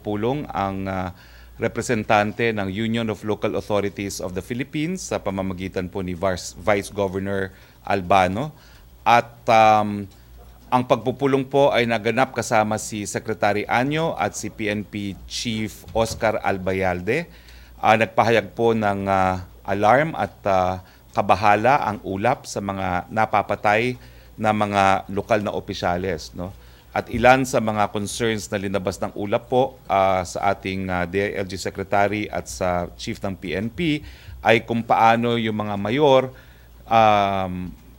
nagpapulong ang representante ng Union of Local Authorities of the Philippines sa pamamagitan po ni Vice Governor Albano. At ang pagpupulong po ay naganap kasama si Secretary Anyo at si PNP Chief Oscar Albayalde. Nagpahayag po ng alarm at kabahala ang ulap sa mga napapatay na mga lokal na opisyales, no? At ilan sa mga concerns na linabas ng ulap po sa ating DILG Secretary at sa Chief ng PNP ay kung paano yung mga mayor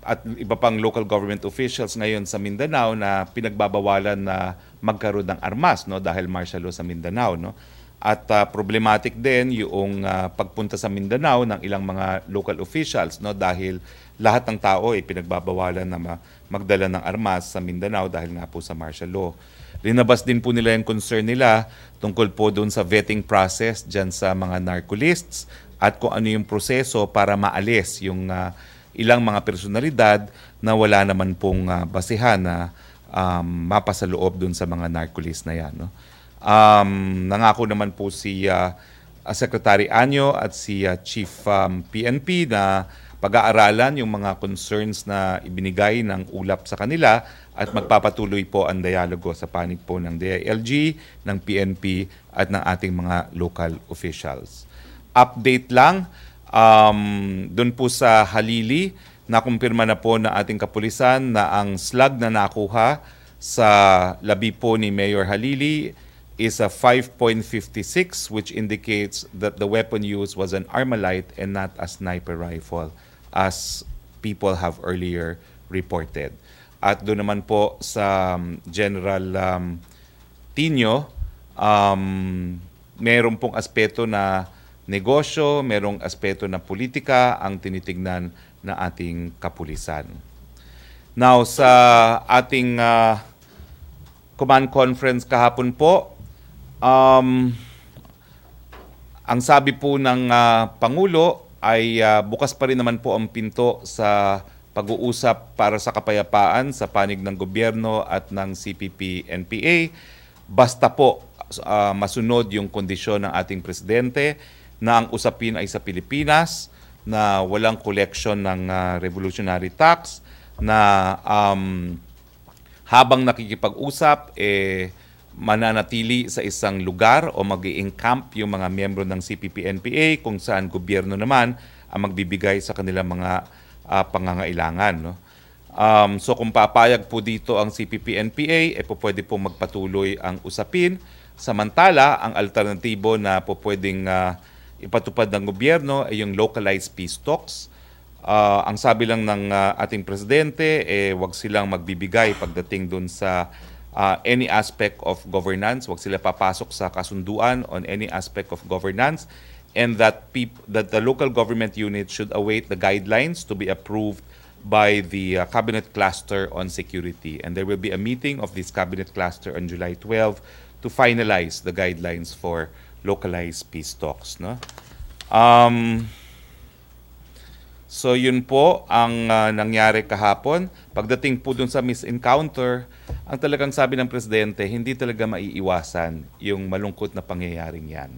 at iba pang local government officials ngayon sa Mindanao na pinagbabawalan na magkaroon ng armas, no, dahil martial law sa Mindanao, no. At problematic din yung pagpunta sa Mindanao ng ilang mga local officials, no, dahil lahat ng tao ay pinagbabawalan na magdala ng armas sa Mindanao dahil nga po sa martial law. Linabas din po nila yung concern nila tungkol po doon sa vetting process dyan sa mga narco-lists at kung ano yung proseso para maalis yung ilang mga personalidad na wala naman pong basihan na mapasaloob doon sa mga narco-list na yan, no? Nangako naman po si Secretary Anyo at si Chief PNP na pag-aaralan yung mga concerns na ibinigay ng ulap sa kanila at magpapatuloy po ang dialogo sa panig po ng DILG, ng PNP at ng ating mga local officials. Update lang, doon po sa Halili, nakumpirma na po na ating kapulisan na ang slug na nakuha sa labi po ni Mayor Halili is a 5.56, which indicates that the weapon used was an Armalite and not a sniper rifle, as people have earlier reported. At doon naman po sa General Tino, mayroon pong aspeto na negosyo, mayroong aspeto na politika ang tinitignan na ating kapulisan. Now, sa ating command conference kahapon po, ang sabi po ng Pangulo ay bukas pa rin naman po ang pinto sa pag-uusap para sa kapayapaan sa panig ng gobyerno at ng CPP-NPA. Basta po masunod yung kondisyon ng ating presidente na ang usapin ay sa Pilipinas, na walang collection ng revolutionary tax, na habang nakikipag-usap, mananatili sa isang lugar o mag-i-encamp yung mga miyembro ng CPP-NPA kung saan gobyerno naman ang magbibigay sa kanilang mga pangangailangan, no? So kung papayag po dito ang CPP-NPA, pwede po magpatuloy ang usapin. Samantala, ang alternatibo na pwedeng ipatupad ng gobyerno ay yung localized peace talks. Ang sabi lang ng ating presidente, wag silang magbibigay pagdating dun sa any aspect of governance, wag sila papasok sa kasunduan on any aspect of governance, and that the local government unit should await the guidelines to be approved by the Cabinet Cluster on Security. And there will be a meeting of this Cabinet Cluster on July 12 to finalize the guidelines for localized peace talks, no? So yun po ang nangyari kahapon. Pagdating po dun sa misencounter, ang talagang sabi ng presidente, hindi talaga maiiwasan yung malungkot na pangyayaring yan.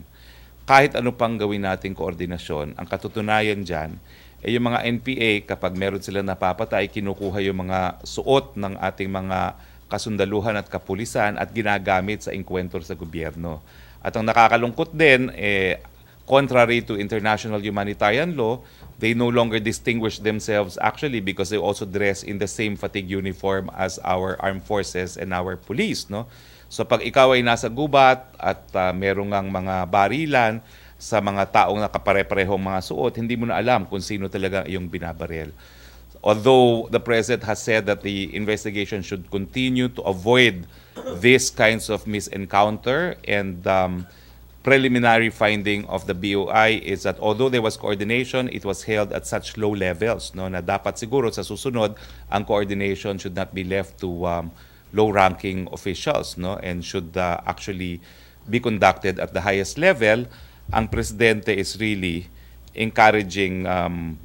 Kahit ano pang gawin nating koordinasyon, ang katutunayan dyan, yung mga NPA, kapag meron sila napapatay, kinukuha yung mga suot ng ating mga kasundaluhan at kapulisan at ginagamit sa engkwentro sa gobyerno. At ang nakakalungkot din, contrary to international humanitarian law, they no longer distinguish themselves actually because they also dress in the same fatigue uniform as our armed forces and our police, no? So pag ikaw ay nasa gubat at merong ang mga barilan sa mga taong nakapare-parehong mga suot, hindi mo na alam kung sino talaga yung binabaril. Although the President has said that the investigation should continue to avoid these kinds of misencounter, and preliminary finding of the BOI is that although there was coordination, it was held at such low levels, no, na dapat siguro sa susunod ang coordination should not be left to low-ranking officials, no, and should actually be conducted at the highest level. Ang presidente is really encouraging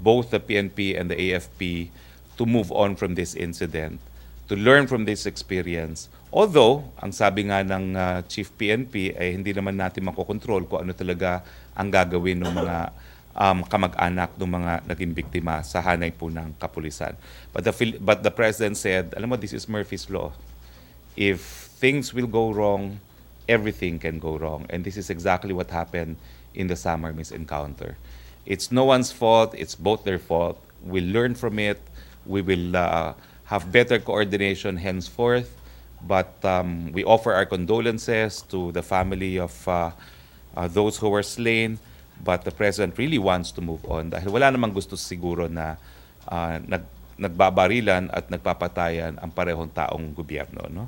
both the PNP and the AFP to move on from this incident, to learn from this experience, Although, ang sabi nga ng Chief PNP ay hindi naman natin makokontrol kung ano talaga ang gagawin ng mga kamag-anak ng mga naging biktima sa hanay po ng kapulisan. But the President said, alam mo, this is Murphy's Law. If things will go wrong, everything can go wrong. And this is exactly what happened in the Summer Miss encounter. It's no one's fault. It's both their fault. We'll learn from it. We will have better coordination henceforth. But we offer our condolences to the family of those who were slain. But the President really wants to move on dahil wala namang gusto siguro na nagbabarilan at nagpapatayan ang parehong taong gobyerno. No?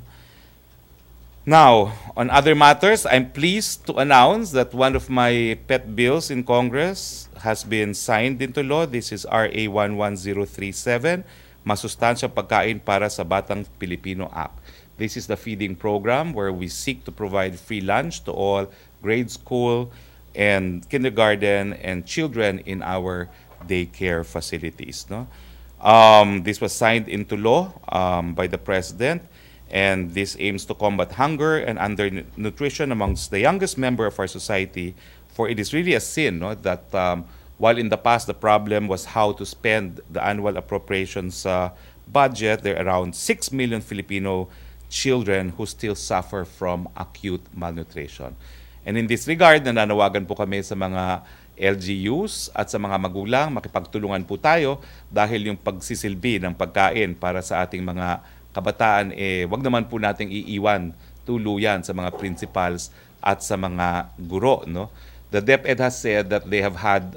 Now, on other matters, I'm pleased to announce that one of my pet bills in Congress has been signed into law. This is RA 11037, Masustansyang Pagkain para sa Batang Pilipino Act. This is the feeding program where we seek to provide free lunch to all grade school and kindergarten and children in our daycare facilities. No? This was signed into law by the President, and this aims to combat hunger and undernutrition amongst the youngest member of our society, for it is really a sin, no, that while in the past the problem was how to spend the annual appropriations budget, there are around 6 million Filipino children who still suffer from acute malnutrition. And in this regard, nananawagan po kami sa mga LGUs at sa mga magulang, makipagtulungan po tayo dahil yung pagsisilbi ng pagkain para sa ating mga kabataan, wag naman po nating iiwan tuluyan sa mga principals at sa mga guro. No? The DepEd has said that they have had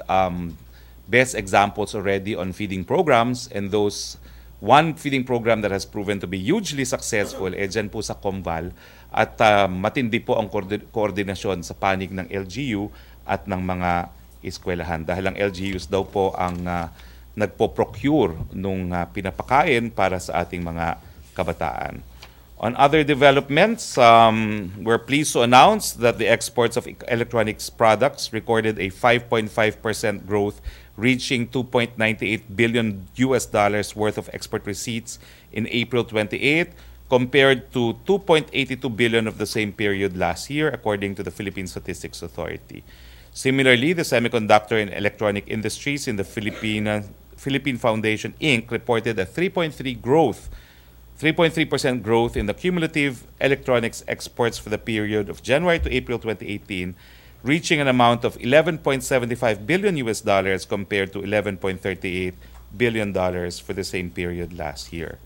best examples already on feeding programs, and those one feeding program that has proven to be hugely successful, dyan po sa Combal, at matindi po ang koordinasyon sa panig ng LGU at ng mga eskwelahan. Dahil ang LGUs daw po ang nagpo-procure nung pinapakain para sa ating mga kabataan. On other developments, we're pleased to announce that the exports of electronics products recorded a 5.5% growth, reaching $2.98 billion worth of export receipts in April 28, compared to $2.82 billion of the same period last year, according to the Philippine Statistics Authority. Similarly, the semiconductor and electronic industries in the Philippine Foundation, Inc. reported a 3.3% growth in the cumulative electronics exports for the period of January to April 2018, reaching an amount of $11.75 billion compared to $11.38 billion for the same period last year.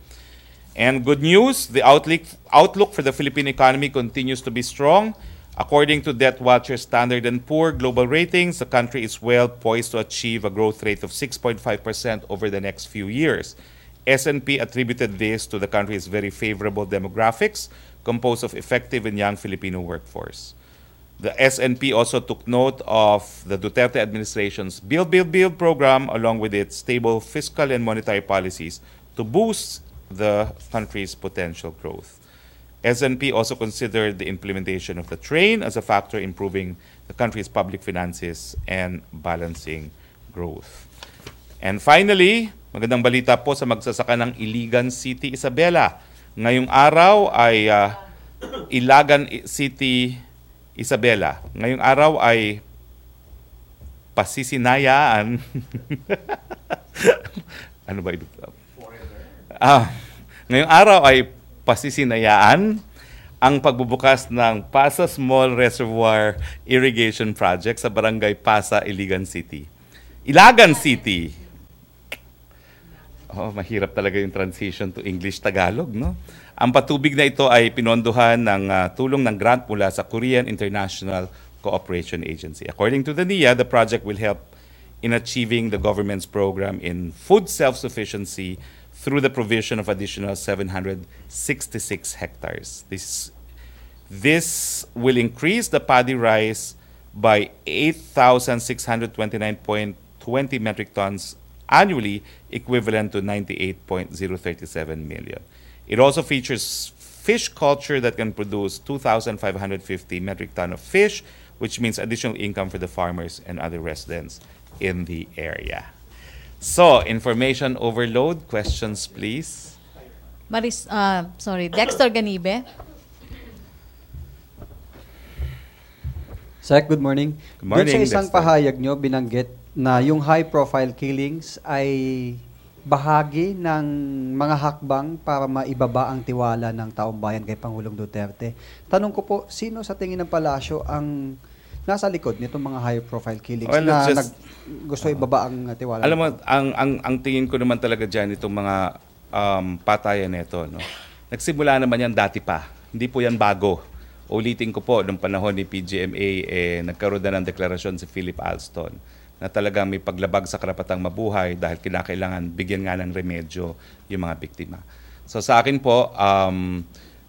And good news, the outlook for the Philippine economy continues to be strong. According to Debt Watcher Standard & Poor Global Ratings, the country is well poised to achieve a growth rate of 6.5% over the next few years. S&P attributed this to the country's very favorable demographics, composed of effective and young Filipino workforce. The S&P also took note of the Duterte administration's Build, Build, Build program, along with its stable fiscal and monetary policies to boost the country's potential growth. S&P also considered the implementation of the train as a factor improving the country's public finances and balancing growth. And finally, magandang balita po sa magsasaka ng Iligan City, Isabela. Ngayong araw ay Ilagan City, Isabela. Ngayong araw ay pasisinayaan. Ano ba ito? Ngayong araw ay pasisinayaan ang pagbubukas ng Pasa Small Reservoir Irrigation Project sa Barangay Pasa, Iligan City. Ilagan City! Oh, mahirap talaga yung transition to English-Tagalog, no? Ang patubig na ito ay pinondohan ng tulong ng grant mula sa Korean International Cooperation Agency. According to the NIA, the project will help in achieving the government's program in food self-sufficiency through the provision of additional 766 hectares. This will increase the paddy rice by 8,629.20 metric tons annually, equivalent to 98.037 million. It also features fish culture that can produce 2,550 metric ton of fish, which means additional income for the farmers and other residents in the area. So, information overload. Questions, please. Dexter Ganibe. Sec, good morning. Good morning, Doon sa isang Dexter. pahayag nyo, binanggit na yung high-profile killings ay bahagi ng mga hakbang para maibaba ang tiwala ng taong bayan kay Pangulong Duterte. Tanong ko po, sino sa tingin ng palasyo ang nasa likod nitong mga high-profile killings Well, na let's just- gusto ibaba ang tiwala? Alam mo, ang tingin ko naman talaga dyan itong mga patayan nito, no? Nagsimula naman yan dati pa. Hindi po yan bago. Ulitin ko po, nung panahon ni PGMA, nagkaroon na ng deklarasyon si Philip Alston na talagang may paglabag sa karapatang mabuhay dahil kinakailangan bigyan nga ng remedyo yung mga biktima. So sa akin po,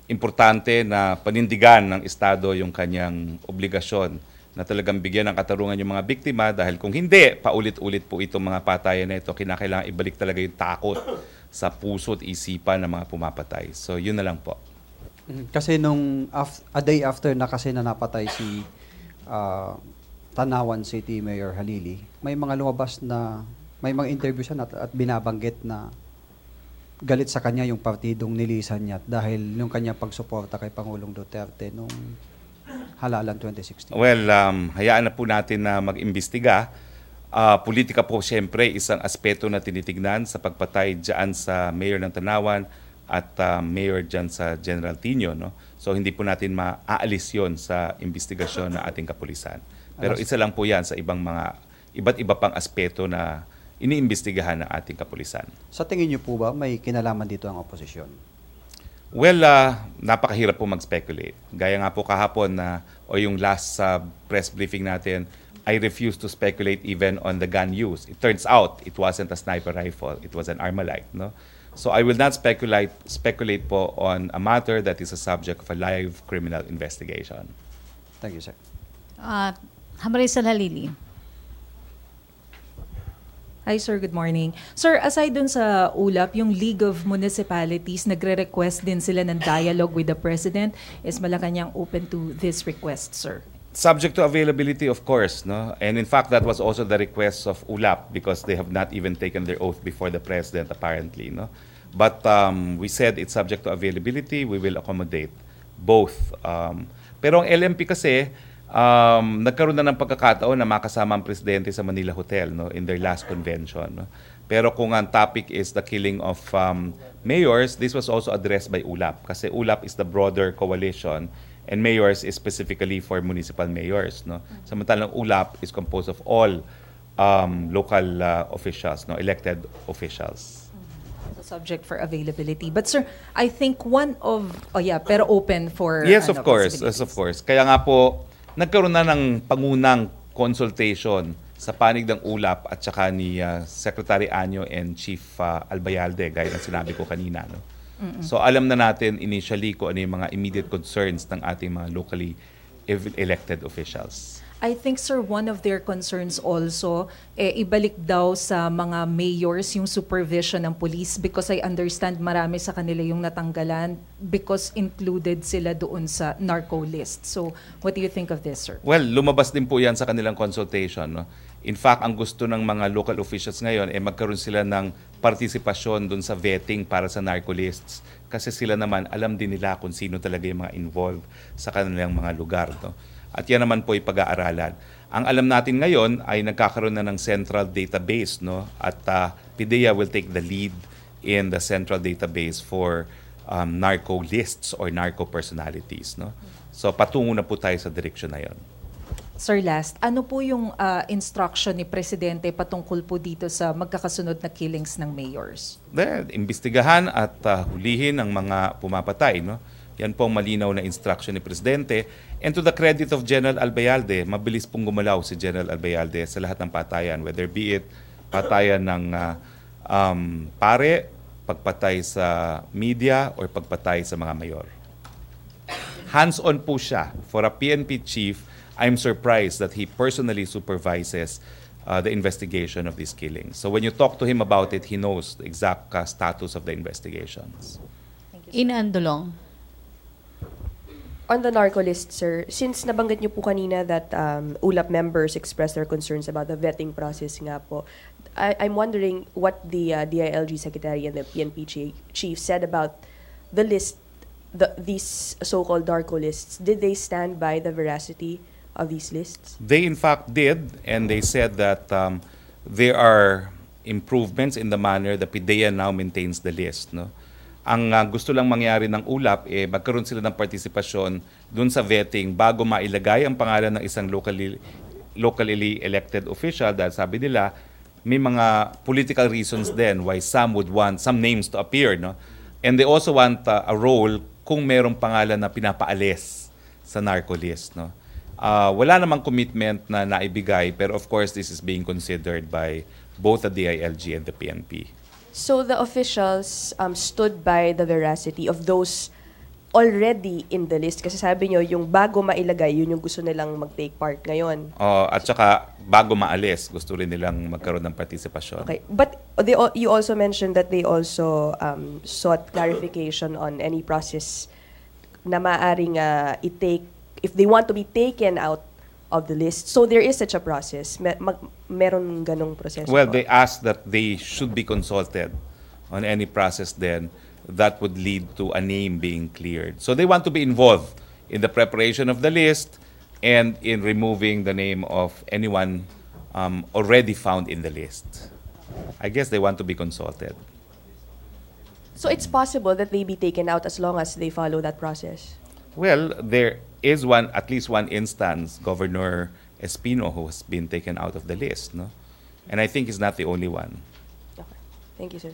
importante na panindigan ng Estado yung kanyang obligasyon na talagang bigyan ng katarungan yung mga biktima dahil kung hindi, paulit-ulit po itong mga patayan na ito, kinakailangan ibalik talaga yung takot sa puso at isipan ng mga pumapatay. So yun na lang po. Kasi nung a day after na kasi na napatay si Tanawan City Mayor Halili, may mga lumabas na, may mga interview siya at binabanggit na galit sa kanya yung partidong nilisan niya dahil yung kanya pagsuporta kay Pangulong Duterte nung halalan 2016. Well, hayaan na po natin na mag-imbestiga. Politika po siyempre isang aspeto na tinitignan sa pagpatay dyan sa Mayor ng Tanawan at Mayor dyan sa General Tino. No? So hindi po natin maaalis yon sa investigasyon ng ating kapulisan. Pero isa lang po yan sa iba't iba pang aspeto na iniimbestigahan ng ating kapulisan. Sa tingin niyo po ba may kinalaman dito ang oposisyon? Well, napakahirap po mag-speculate. Gaya nga po kahapon o yung last press briefing natin, I refuse to speculate even on the gun use. It turns out it wasn't a sniper rifle, it was an Armalite. No? So I will not speculate po on a matter that is a subject of a live criminal investigation. Thank you, sir. Hamarisal Halili. Hi sir, good morning. Sir, aside dun sa ulap, yung League of Municipalities, nagre-request din sila ng dialogue with the President. Is Malacanang open to this request, sir? Subject to availability, of course, no? And in fact, that was also the request of ULAP because they have not even taken their oath before the president, apparently, no? But we said it's subject to availability. We will accommodate both. Pero ang LMP kasi, nagkaroon na ng pagkakataon na makasama ang presidente sa Manila Hotel, no? In their last convention, no? Pero kung ang topic is the killing of mayors, this was also addressed by ULAP kasi ULAP is the broader coalition and mayors is specifically for municipal mayors, no? Samantalang ULAP is composed of all local officials, no, elected officials. Subject for availability. But sir, I think pero open for... Yes, of course. possibilities. Yes, of course. Kaya nga po, nagkaroon na ng pangunang consultation sa panig ng ULAP at saka ni Secretary Anyo and Chief Albayalde, gaya ng sinabi ko kanina, no? So alam na natin initially kung ano yung mga immediate concerns ng ating mga locally elected officials. I think, sir, one of their concerns also, ibalik daw sa mga mayors yung supervision ng police because I understand marami sa kanila yung natanggalan because included sila doon sa narco list. So, what do you think of this, sir? Well, lumabas din po yan sa kanilang consultation, no? In fact, ang gusto ng mga local officials ngayon magkaroon sila ng partisipasyon dun sa vetting para sa narco lists kasi sila naman alam din nila kung sino talaga yung mga involved sa kanilang mga lugar, no? At yan naman po ipag-aaralan. Ang alam natin ngayon ay nagkakaroon na ng central database, no? At PDEA will take the lead in the central database for narco lists or narco personalities, no? So patungo na po tayo sa direksyon na yon. Sir, last, ano po yung instruction ni Presidente patungkol po dito sa magkakasunod na killings ng mayors? Imbestigahan at hulihin ang mga pumapatay, no? Yan po ang malinaw na instruction ni Presidente. And to the credit of General Albayalde, mabilis pong gumalaw si General Albayalde sa lahat ng patayan, whether be it patayan ng pare, pagpatay sa media, or pagpatay sa mga mayor. Hands-on po siya. For a PNP chief, I'm surprised that he personally supervises the investigation of these killings. So when you talk to him about it, he knows the exact status of the investigations. Ina Andolong. On the narco list, sir, since nabanggit niyo po kanina that ULAP members expressed their concerns about the vetting process nga po, I'm wondering what the DILG Secretary and the PNP chief said about the list, these so-called narco lists. Did they stand by the veracity of these lists? They in fact did, and they said that there are improvements in the manner the PIDEA now maintains the list. No? Ang gusto lang mangyari ng ULAP, magkaroon sila ng partisipasyon dun sa vetting bago mailagay ang pangalan ng isang locally elected official, dahil sabi nila, may mga political reasons din why some would want some names to appear. No? And they also want a role kung merong pangalan na pinapaalis sa narco list. No? Wala namang commitment na naibigay, pero of course this is being considered by both the DILG and the PNP. So the officials stood by the veracity of those already in the list? Kasi sabi nyo, yung bago mailagay, yun yung gusto nilang mag-take part ngayon. At saka bago maalis, gusto rin nilang magkaroon ng partisipasyon. Okay. But you also mentioned that they also sought clarification on any process na maaring i-take if they want to be taken out of the list. So there is such a process. Meron ganong proseso. Well, po. they asked that they should be consulted on any process then that would lead to a name being cleared. So they want to be involved in the preparation of the list and in removing the name of anyone already found in the list. I guess they want to be consulted. So it's possible that they be taken out as long as they follow that process? Well, there is at least one instance, Governor Espino, who has been taken out of the list, no? And I think he's not the only one. Okay. Thank you, sir.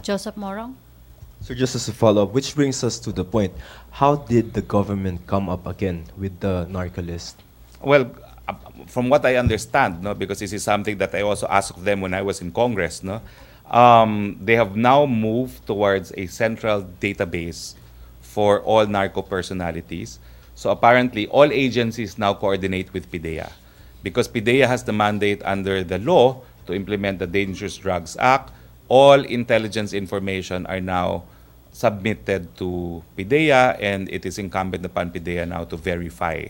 Joseph Morong? So just as a follow-up, which brings us to the point, how did the government come up again with the narco list? Well, from what I understand, no, because this is something that I also asked them when I was in Congress, no, they have now moved towards a central database for all narco personalities. So apparently, all agencies now coordinate with PIDEA because PIDEA has the mandate under the law to implement the Dangerous Drugs Act. All intelligence information are now submitted to PIDEA, and it is incumbent upon PIDEA now to verify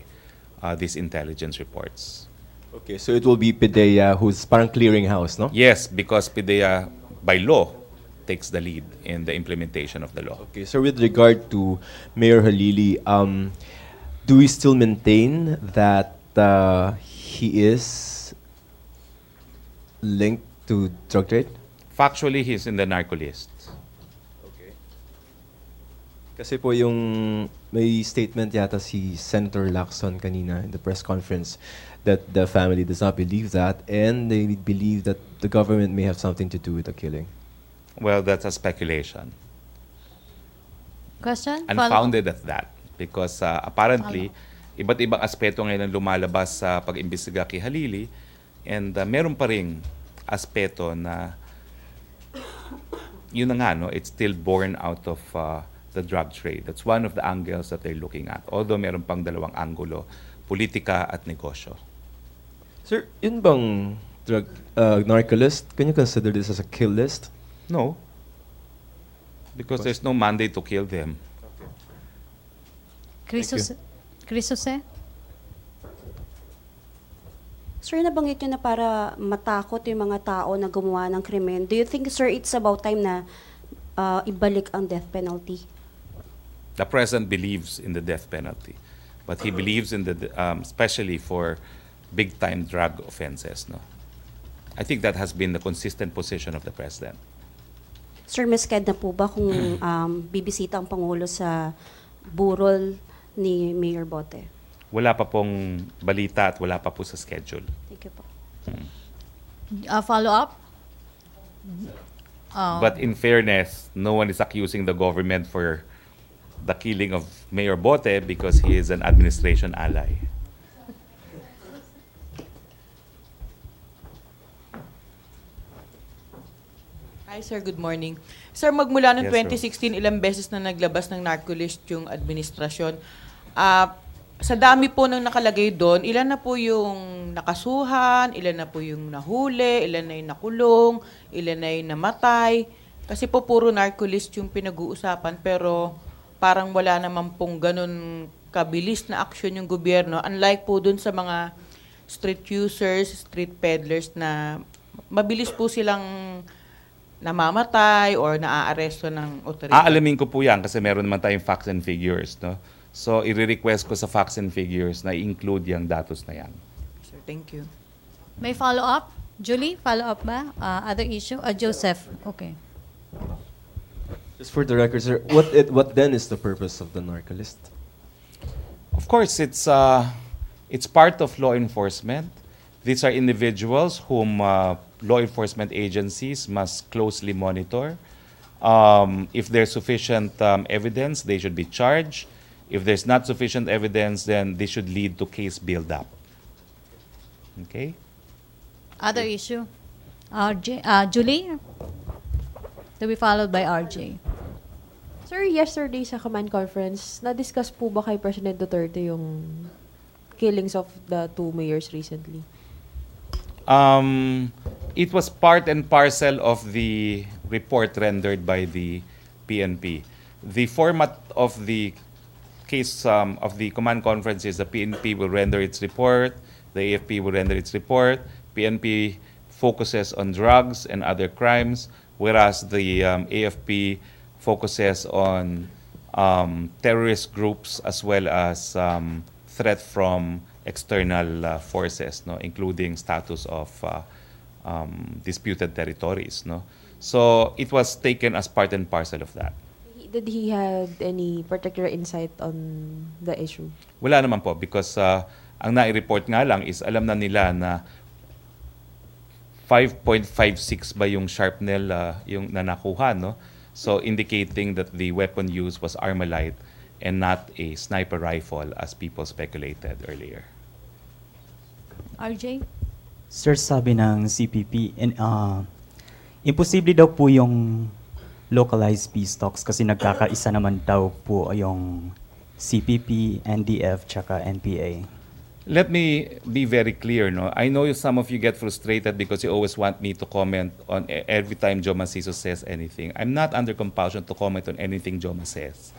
these intelligence reports. Okay, so it will be PIDEA who's parang clearinghouse, no? Yes, because PIDEA, by law, takes the lead in the implementation of the law. Okay, so with regard to Mayor Halili, do we still maintain that he is linked to drug trade? Factually, he's in the narco list. Okay. Kasi po yung may statement yata si Senator Lacson kanina in the press conference that the family does not believe that and they believe that the government may have something to do with the killing. Well, that's a speculation. Question? Unfounded at that. Because apparently, iba't ibang aspeto ngayon ang lumalabas sa pag-imbestiga kay Halili, and meron pa ring aspeto na yun na nga, no, it's still born out of the drug trade. That's one of the angles that they're looking at. Although meron pang dalawang anggulo, politika at negosyo. Sir, yun bang drug narco list, can you consider this as a kill list? No. Because there's no mandate to kill them. Chris Jose? Sir, nabanggit nyo na para matakot yung mga tao na gumawa ng krimen. Do you think, sir, it's about time na ibalik ang death penalty? The president believes in the death penalty. But he believes in the, especially for big-time drug offenses. No? I think that has been the consistent position of the president. Sir, misked na po ba kung bibisita ang Pangulo sa burol ni Mayor Bote? Wala pa pong balita at wala pa po sa schedule. Thank you po. Follow-up? But in fairness, no one is accusing the government for the killing of Mayor Bote because he is an administration ally. Hi sir, good morning. Sir, magmula noong Yes, 2016, ilang beses na naglabas ng narco list yung administrasyon. Sa dami po ng nakalagay doon, ilan na po yung nakasuhan, ilan na po yung nahuli, ilan na yung nakulong, ilan na yung namatay. Kasi po puro narco list yung pinag-uusapan, pero parang wala naman pong ganun kabilis na aksyon yung gobyerno. Unlike po dun sa mga street users, street peddlers na mabilis po silang namamatay or naaaresto ng otoridad. Aalamin ko po yan kasi meron naman tayong facts and figures. No? So, i-request ko sa facts and figures na i-include yung datos na yan. Sir, thank you. May follow-up? Julie, follow-up ba? Other issue? Joseph, okay. Just for the record, sir, what then is the purpose of the narco list? Of course, it's part of law enforcement. These are individuals whom law enforcement agencies must closely monitor. If there's sufficient evidence, they should be charged. If there's not sufficient evidence, then they should lead to case build-up. Okay? Other issue? RJ, Julie? To be followed by RJ. Sir, yesterday sa command conference, na-discuss po ba kay President Duterte yung killings of the 2 mayors recently? It was part and parcel of the report rendered by the PNP. The format of the case of the command conference is the PNP will render its report, the AFP will render its report, PNP focuses on drugs and other crimes, whereas the AFP focuses on terrorist groups as well as threat from external forces, no, including status of disputed territories. No? So it was taken as part and parcel of that. Did he have any particular insight on the issue? Wala naman po because ang nai-report nga lang is alam na nila na 5.56 ba yung sharpnel yung nanakuha, no? So indicating that the weapon used was Armalite and not a sniper rifle as people speculated earlier. RJ? Sir, sabi ng CPP, imposible daw po yung localized peace talks kasi nagkakaisa naman daw po yung CPP, NDF, tsaka NPA. Let me be very clear, no? I know some of you get frustrated because you always want me to comment on every time Joe Maciso says anything. I'm not under compulsion to comment on anything Joe says.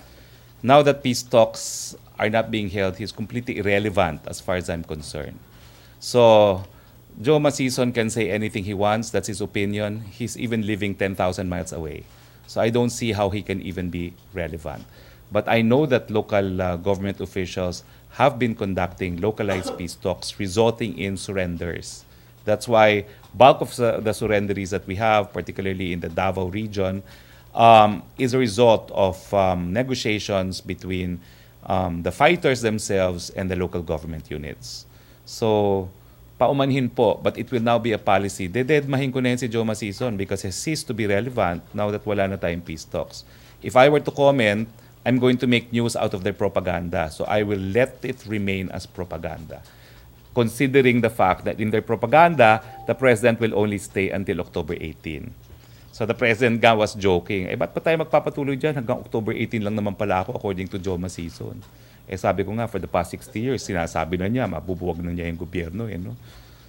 Now that peace talks are not being held, he's completely irrelevant as far as I'm concerned. So, Joe Macison can say anything he wants. That's his opinion. He's even living 10,000 miles away. So I don't see how he can even be relevant. But I know that local government officials have been conducting localized peace talks resulting in surrenders. That's why bulk of the surrenderies that we have, particularly in the Davao region, is a result of negotiations between the fighters themselves and the local government units. So, paumanhin po, but it will now be a policy. Dededmahin ko na yun si Joe Macison because he ceased to be relevant now that wala na tayong peace talks. If I were to comment, I'm going to make news out of their propaganda. So I will let it remain as propaganda. Considering the fact that in their propaganda, the president will only stay until October 18. So the president nga was joking, ba't pa tayo magpapatuloy dyan? Hanggang October 18 lang naman pala ako according to Joe Macison. Sabi ko nga, for the past 60 years, sinasabi na niya, mabubuwag na niya yung gobyerno. No?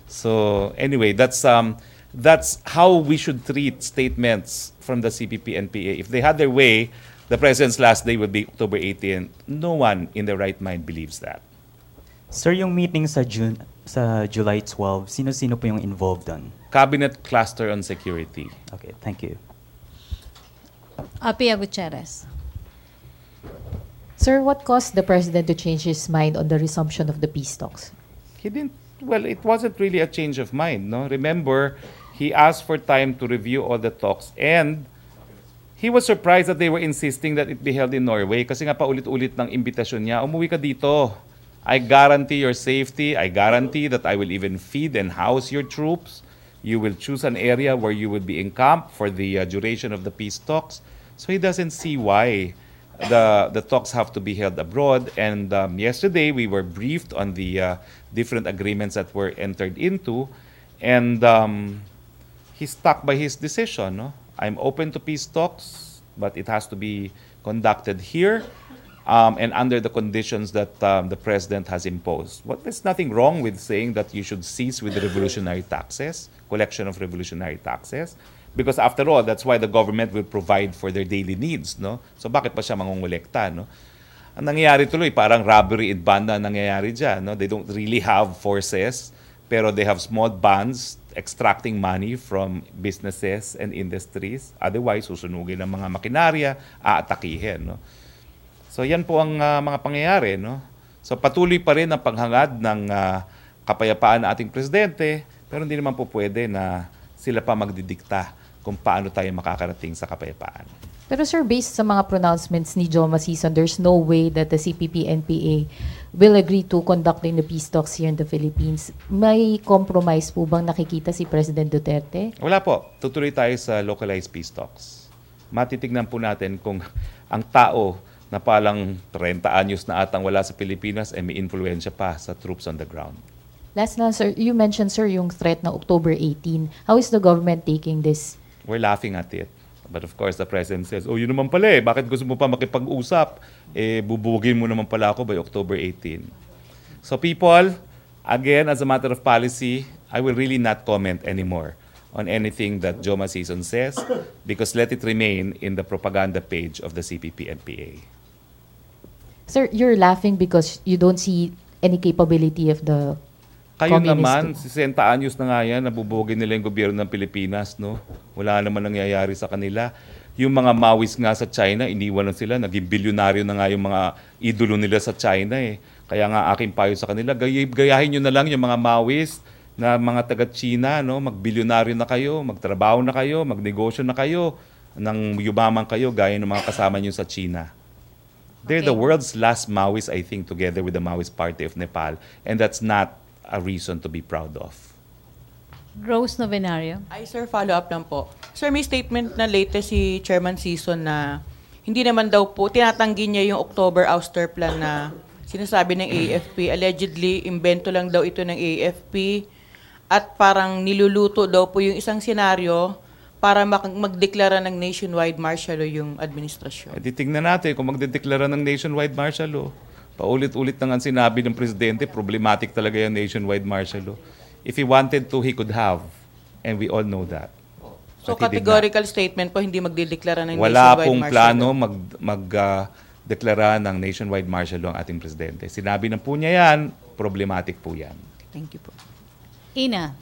So anyway, that's how we should treat statements from the CPP and PA. If they had their way, the president's last day would be October 18. No one in their right mind believes that. Sir, yung meeting sa July 12, sino-sino po yung involved doon? Cabinet Cluster on Security. Okay, thank you. Pia Gutierrez. Sir, what caused the president to change his mind on the resumption of the peace talks? He didn't. Well, it wasn't really a change of mind. No, remember, he asked for time to review all the talks, and he was surprised that they were insisting that it be held in Norway. Kasi nga paulit-ulit ng imbitasyon niya, umuwi ka dito. I guarantee your safety. I guarantee that I will even feed and house your troops. You will choose an area where you will be encamped for the duration of the peace talks. So he doesn't see why the talks have to be held abroad. And yesterday, we were briefed on the different agreements that were entered into. And he stuck by his decision. No? I'm open to peace talks, but it has to be conducted here and under the conditions that the president has imposed. Well, there's nothing wrong with saying that you should cease with the revolutionary taxes, collection of revolutionary taxes, because after all, that's why the government will provide for their daily needs. No? So bakit pa siya mangungulekta? No? Ang nangyayari tuloy, parang robbery in banda ang nangyayari dyan. No? They don't really have forces, pero they have small bands extracting money from businesses and industries. Otherwise, susunugin ng mga makinarya, aatakihin. No? So yan po ang mga pangyayari, no? So patuloy pa rin ang paghangad ng kapayapaan ng ating presidente, pero hindi naman po pwede na sila pa magdidikta kung paano tayo makakarating sa kapayapaan. Pero sir, based sa mga pronouncements ni Joma Sison, there's no way that the CPP-NPA will agree to conducting the peace talks here in the Philippines. May compromise po bang nakikita si President Duterte? Wala po. Tutuloy tayo sa localized peace talks. Matitignan po natin kung ang tao na palang 30 anyos na atang wala sa Pilipinas ay may influensya pa sa troops on the ground. Last na, sir, you mentioned, sir, yung threat ng October 18. How is the government taking this? We're laughing at it. But of course, the President says, oh, yun naman pala eh. Bakit gusto mo pa makipag-usap? Bubugin mo naman pala ako by October 18. So people, again, as a matter of policy, I will really not comment anymore on anything that Joma Sison says because let it remain in the propaganda page of the CPP-NPA. Sir, you're laughing because you don't see any capability of the Kayo communist naman, 60 anyos na nga yan, nabubugin nila yung gobyerno ng Pilipinas, no? Wala naman nangyayari sa kanila. Yung mga Maoist nga sa China, iniwan na sila, naging bilyonaryo na nga yung mga idolo nila sa China eh. Kaya nga aking payo sa kanila, gayahin nyo na lang yung mga Maoist na mga taga-China, no? Magbilyonaryo na kayo, magtrabaho na kayo, magnegosyo na kayo, nang yumaman kayo gaya ng mga kasama nyo sa China. They're the world's last Maoist, I think, together with the Maoist Party of Nepal. And that's not a reason to be proud of. Rose Novenario. Ay, sir, follow-up lang po. Sir, may statement na latest si Chairman Sison na hindi naman daw po, tinatanggi niya yung October ouster plan na sinasabi ng AFP. Allegedly, imbento lang daw ito ng AFP at parang niluluto daw po yung isang senaryo para magdeklara ng nationwide martial law yung administrasyon. Titingnan natin kung magdedeklara ng nationwide martial law. Paulit-ulit na nga sinabi ng Presidente, problematic talaga yung nationwide martial law. If he wanted to, he could have. And we all know that. So But he did categorical statement po, hindi magdedeklara ng Wala nationwide pong martial plano law? magdeklara ng nationwide martial law ang ating Presidente. Sinabi na po niya yan, problematic po yan. Thank you po. Ina.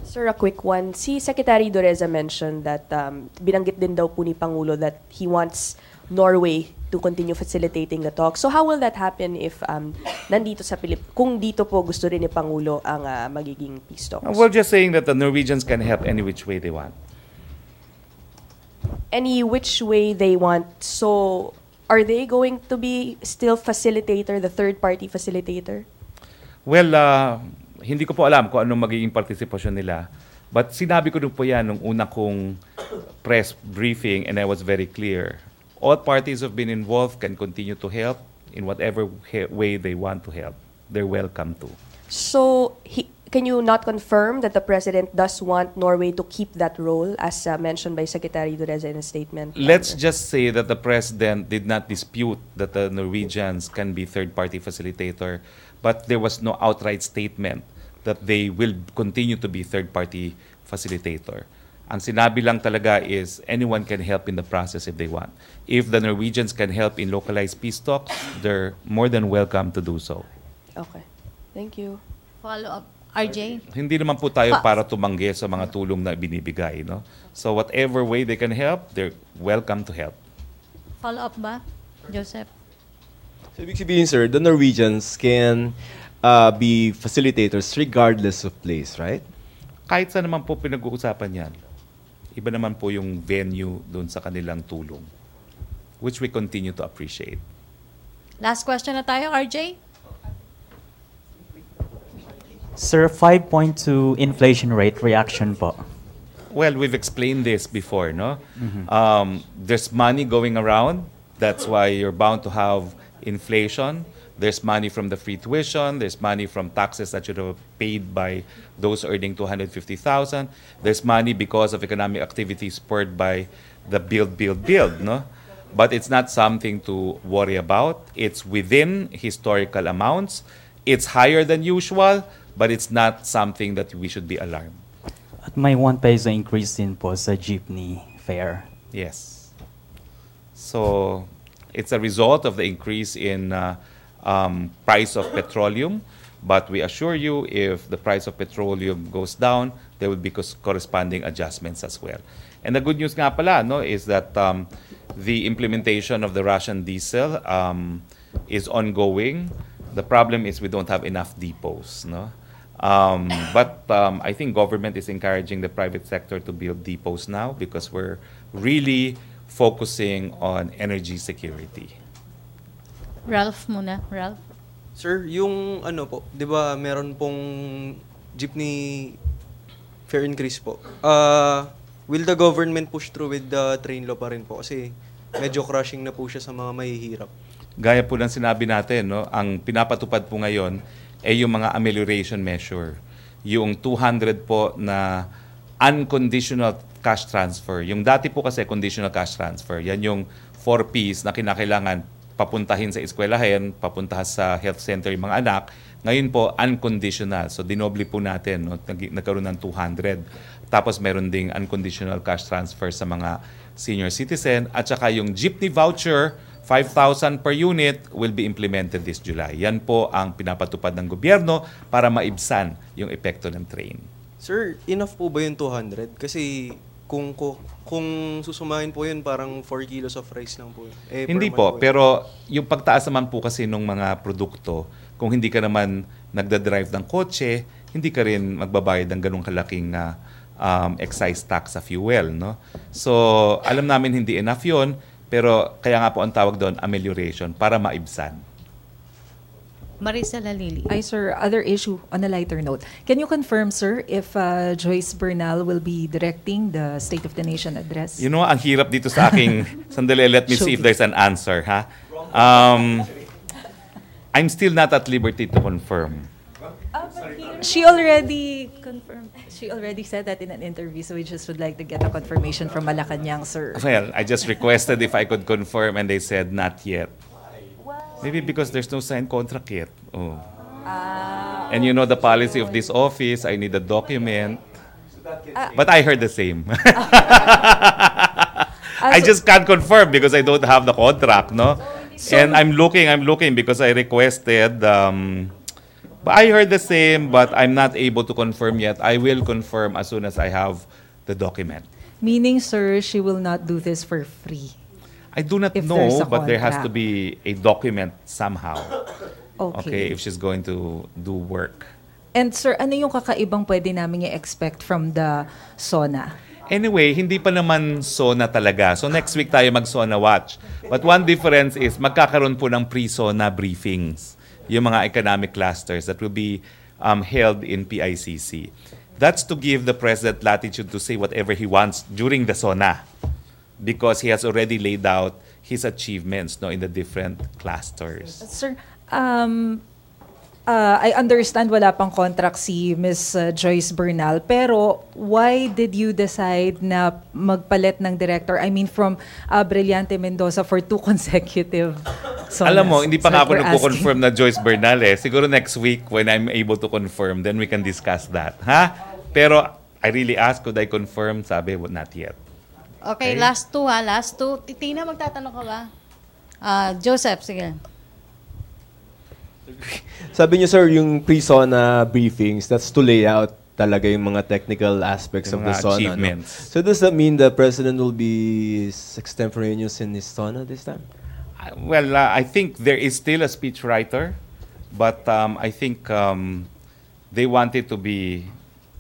Sir, a quick one. Si Secretary Dureza mentioned that binanggit din daw po ni Pangulo that he wants Norway to continue facilitating the talk. So how will that happen if nandito sa kung dito po gusto rin ni Pangulo ang magiging peace talks? We're just saying that the Norwegians can help any which way they want. Any which way they want. So are they going to be still facilitator, the third party facilitator? Well, hindi ko po alam kung anong magiging partisipasyon nila. But sinabi ko din po yan nung una kong press briefing and I was very clear. All parties who have been involved can continue to help in whatever way they want to help. They're welcome to. So can you not confirm that the President does want Norway to keep that role as mentioned by Secretary Dureza in a statement? Let's just say that the President did not dispute that the Norwegians can be third-party facilitator, but there was no outright statement that they will continue to be third-party facilitator. Ang sinabi lang talaga is anyone can help in the process if they want. If the Norwegians can help in localized peace talks, they're more than welcome to do so. Okay. Thank you. Follow-up. RJ. Hindi naman po tayo para tumanggi sa mga tulong na binibigay, no? So whatever way they can help, they're welcome to help. Follow-up ba? Joseph. So, ibig sabihin, sir, the Norwegians can be facilitators regardless of place, right? Kahit saan naman po pinag-uusapan yan. Iba naman po yung venue doon sa kanilang tulong, which we continue to appreciate. Last question na tayo, RJ. Sir, 5.2 inflation rate reaction po. Well, we've explained this before, no? There's money going around. That's why you're bound to have inflation. There's money from the free tuition. There's money from taxes that should have paid by those earning $250,000. There's money because of economic activity spurred by the build, no? But it's not something to worry about. It's within historical amounts. It's higher than usual, but it's not something that we should be alarmed. At may 1 peso increase din po sa jeepney fare. Yes. So it's a result of the increase in price of petroleum, but we assure you if the price of petroleum goes down, there will be corresponding adjustments as well. And the good news nga pala, no, is that the implementation of the Russian diesel is ongoing. The problem is we don't have enough depots, no? But I think government is encouraging the private sector to build depots now because we're really focusing on energy security. Ralph muna. Ralph? Sir, yung ano po, 'di ba meron pong jeepney fare increase po. Will the government push through with the train law pa rin po kasi medyo crushing na po siya sa mga mahihirap. Gaya po ng sinabi natin, no, ang pinapatupad po ngayon ay yung mga amelioration measure. Yung 200 po na unconditional cash transfer. Yung dati po kasi conditional cash transfer. Yan yung 4 Ps na kinakailangan papuntahin sa eskwelahin, papuntahan sa health center yung mga anak. Ngayon po, unconditional. So, dinoble po natin. No? Nagkaroon ng 200. Tapos, meron ding unconditional cash transfer sa mga senior citizen. At saka yung jeepney voucher, 5,000 per unit will be implemented this July. Yan po ang pinapatupad ng gobyerno para maibsan yung epekto ng train. Sir, enough po ba yung 200? Kasi kung susumahin po yun, parang 4 kilos of rice lang po. Hindi po, pero yung pagtaas naman po kasi ng mga produkto, kung hindi ka naman nagdadrive ng kotse, hindi ka rin magbabayad ng ganung kalaking excise tax sa fuel. No? So, alam namin hindi enough yun, pero kaya nga po ang tawag doon, amelioration, para maibsan. Marisa Lalili. Ay, sir, other issue on a lighter note. Can you confirm, sir, if Joyce Bernal will be directing the State of the Nation address? You know, ang hirap dito sa aking, sandali, let me see if there's an answer. Ha? I'm still not at liberty to confirm. She already confirmed. She already said that in an interview, so we just would like to get a confirmation from Malacanang, sir. Well, I just requested if I could confirm and they said not yet. Maybe because there's no signed contract yet. Oh. And you know the policy of this office, I need a document. But I heard the same. I just can't confirm because I don't have the contract, no? So, and I'm looking because I requested. But I heard the same, but I'm not able to confirm yet. I will confirm as soon as I have the document. Meaning, sir, she will not do this for free. I do not know, but there has to be a document somehow. Okay, if she's going to do work. And sir, ano yung kakaibang pwede namin i-expect from the SONA? Anyway, hindi pa naman SONA talaga. So next week tayo mag-SONA watch. But one difference is magkakaroon po ng pre-SONA briefings. Yung mga economic clusters that will be held in PICC. That's to give the President latitude to say whatever he wants during the SONA. Because he has already laid out his achievements, no, in the different clusters. Sir, I understand wala pang contract si Ms. Joyce Bernal, pero why did you decide na magpalit ng director? I mean, from Brillante Mendoza for 2 consecutive sonas. Alam mo, hindi pa nga ako nagko-confirm na Joyce Bernal eh. Siguro next week when I'm able to confirm, then we can discuss that. Ha? Pero I really asked, could I confirm? Sabi, well, not yet. Okay, last two. Tina, magtatanong ka ba? Joseph, sige. Sabi niyo, sir, yung pre-SONA briefings, that's to lay out talaga yung mga technical aspects of the SONA. Achievements. No? So does that mean the President will be extemporaneous in his SONA this time? Well, I think there is still a speechwriter, but I think they want it to be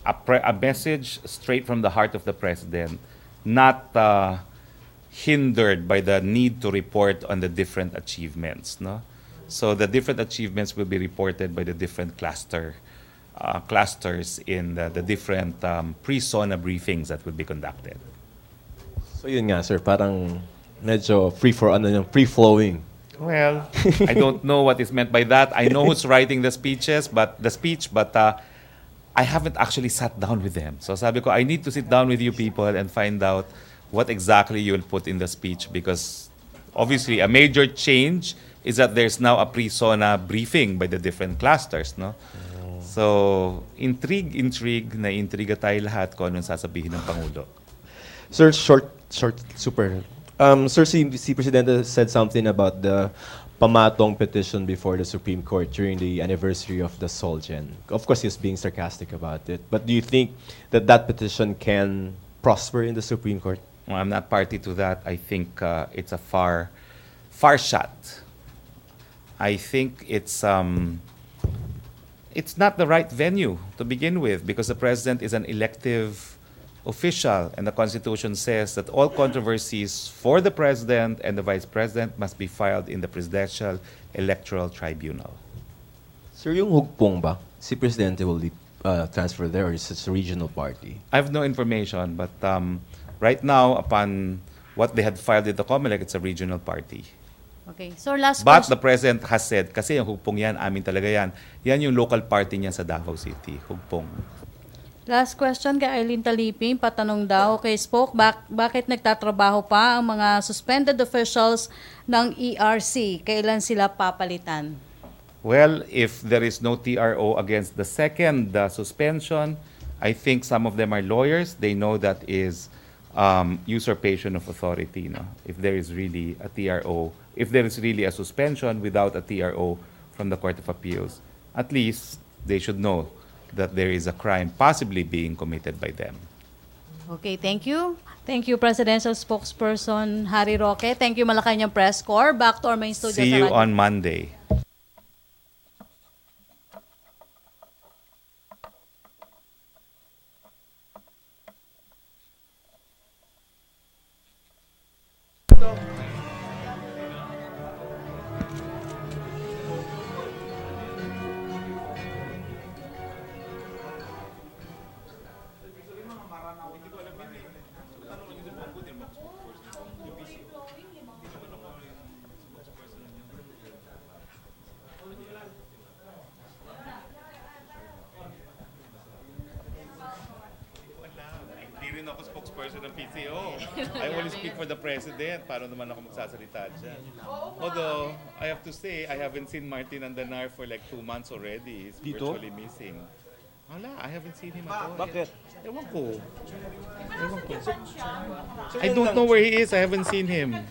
a message straight from the heart of the President, not hindered by the need to report on the different achievements. No? So the different achievements will be reported by the different clusters in the different pre-SONA briefings that will be conducted. So yun nga, sir, parang medyo free-flowing. Well, I don't know what is meant by that. I know who's writing the speech, but I haven't actually sat down with them. So sabi ko, I need to sit down with you people and find out what exactly you will put in the speech, because obviously a major change is that there's now a pre-SONA briefing by the different clusters, no? So, naiintriga tayo lahat kung anong sasabihin ng Pangulo. Sir, super. Sir, si Presidente said something about the pamatong petition before the Supreme Court during the anniversary of the Solgen. Of course, he's being sarcastic about it. But do you think that petition can prosper in the Supreme Court? Well, I'm not party to that. I think it's a far shot. I think it's not the right venue to begin with because the president is an elective official and the Constitution says that all controversies for the president and the vice president must be filed in the Presidential Electoral Tribunal. Sir, yung hugpong ba, si Presidente will transfer there or is it a regional party? I have no information, but right now, upon what they had filed in the COMELEC, it's a regional party. Okay. So last But question. the president has said, kasi yung hugpong yan, amin talaga yan. Yan yung local party niya sa Davao City, hugpong. Last question kay Eileen Taliping. Patanong daw kay Spoke, bakit nagtatrabaho pa ang mga suspended officials ng ERC? Kailan sila papalitan? Well, if there is no TRO against the second suspension, I think some of them are lawyers. They know that is usurpation of authority. No? If there is really a TRO, if there is really a suspension without a TRO from the Court of Appeals, at least they should know that there is a crime possibly being committed by them. Okay, thank you. Thank you, Presidential Spokesperson Harry Roque. Thank you, Malacanang Press Corps. Back to our main studio. See sa you radyo. on Monday. Hindi rin ako spokesperson ng PCO. I only speak for the president. Paano naman ako magsasalita dyan? Although, I have to say, I haven't seen Martin Andanar for like 2 months already. He's Dito? virtually missing. Wala, I haven't seen him at all. Bakit? Ewan ko. I don't know where he is. I haven't seen him.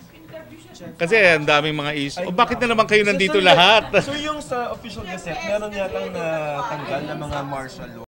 Kasi ang daming mga issues. O bakit na naman kayo nandito lahat? So yung sa official gazette, meron yatang natanggal na mga martial law.